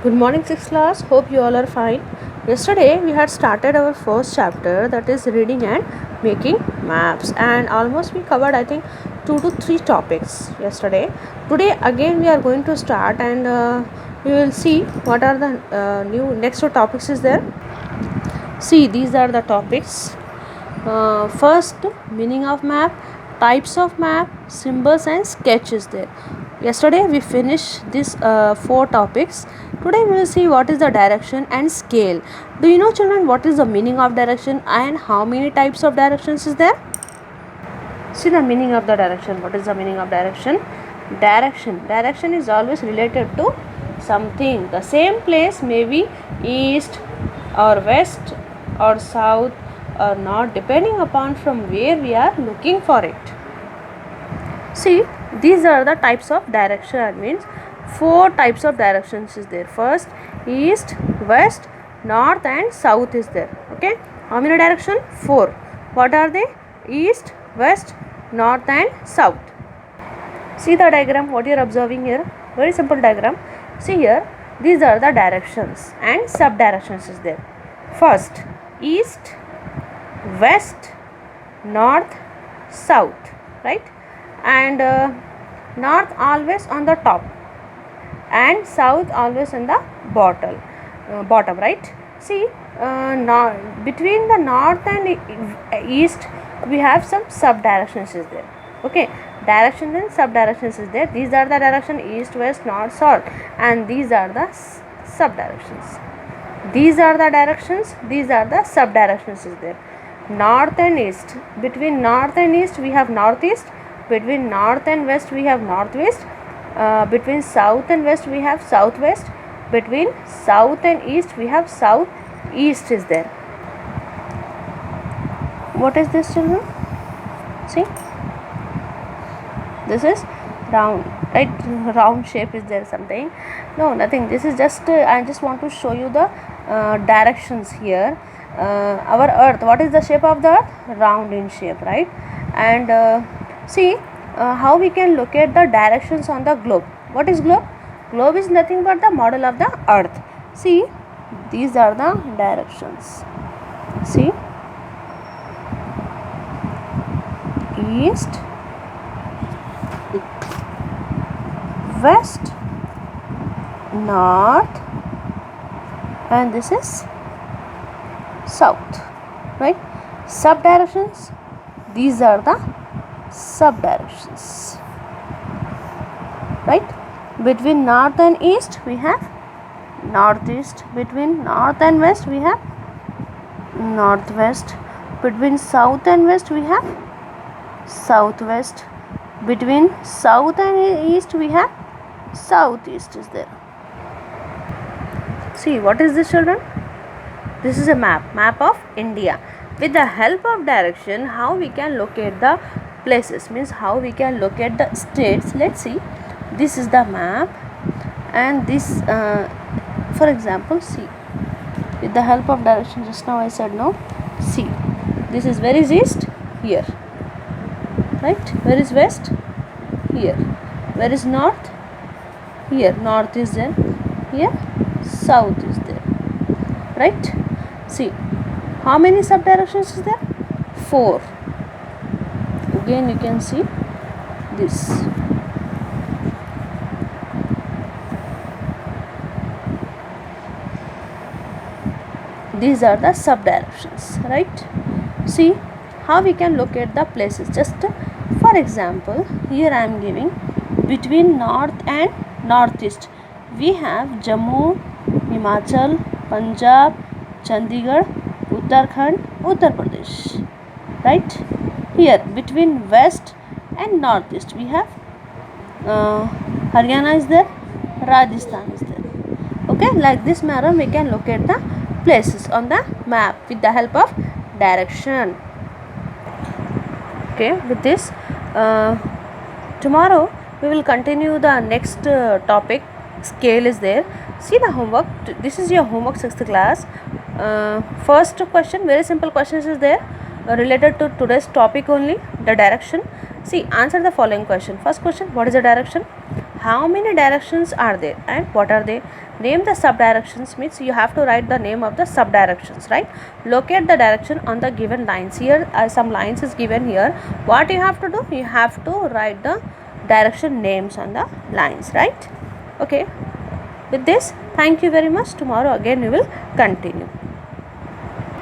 Good morning, sixth class. Hope you all are fine. Yesterday we had started our first chapter, that is reading and making maps, and almost we covered I think 2 to 3 topics yesterday. Today again we are going to start, and we will see what are the new next 2 topics is there. See, these are the topics. First, meaning of map, types of map, symbols and sketches there. Yesterday we finished these 4 topics. Today we will see what is the direction and scale. Do you know, children, what is the meaning of direction and how many types of directions is there? See the meaning of the direction. What is the meaning of direction? Direction is always related to something. The same place may be east or west or south or north, depending upon from where we are looking for it. See, these are the types of direction. Means 4 types of directions is there. First, east, west, north and south is there. Okay, how many direction? 4. What are they? East, west, north and south. See the diagram, what you are observing here. Very simple diagram. See here, these are the directions and sub directions is there. First, east, west, north, south, right? And north always on the top and south always on the bottom, right? See, between the north and east we have some sub directions is there. Okay, directions and sub directions is there. These are the direction east, west, north, south, and these are the sub directions. These are the directions, these are the sub directions is there. North and east, between north and east we have northeast, between north and west we have northwest, between south and west we have southwest, between south and east we have southeast is there. What is this, children? See, this is round, right? Round shape is there something? No, nothing. This is just I just want to show you the directions here. Our earth, what is the shape of the earth? Round in shape, right? And see how we can locate the directions on the globe. What is globe? Globe is nothing but the model of the earth. See, these are the directions. See, east, west, north, and this is south, right? Sub directions, these are the sub directions, right? Between north and east we have northeast, between north and west we have northwest, between south and west we have southwest, between south and east we have southeast is there. See, what is this, children? This is a map of India. With the help of direction, how we can locate the places, means how we can locate the states. Let's see, this is the map, and this for example, see, with the help of direction, just now I said no. See, this is, where is east? Here, right? Where is west? Here. Where is north? Here. North is there. Here south is there, right? See, how many sub directions is there? 4. Again you can see this. These are the sub directions, right? See how we can locate the places. Just for example, here I am giving between north and northeast we have Jammu, Himachal, Punjab, Chandigarh, Uttarakhand, Uttar Pradesh, right? Here between west and northeast we have Haryana is there, Rajasthan is there. Okay, like this manner we can locate the places on the map with the help of direction. Okay, with this tomorrow we will continue the next topic. Scale is there. See the homework. This is your homework, 6th class. First question, very simple questions is there related to today's topic only, the direction. See, answer the following question. First question, what is the direction? how many directions are there and what are they? Name the subdirections means you have to write the name of the subdirections, right? Locate the direction on the given lines. Here some lines is given here. What you have to do? You have to write the direction names on the lines, right? Okay. With this, thank you very much. Tomorrow again we will continue.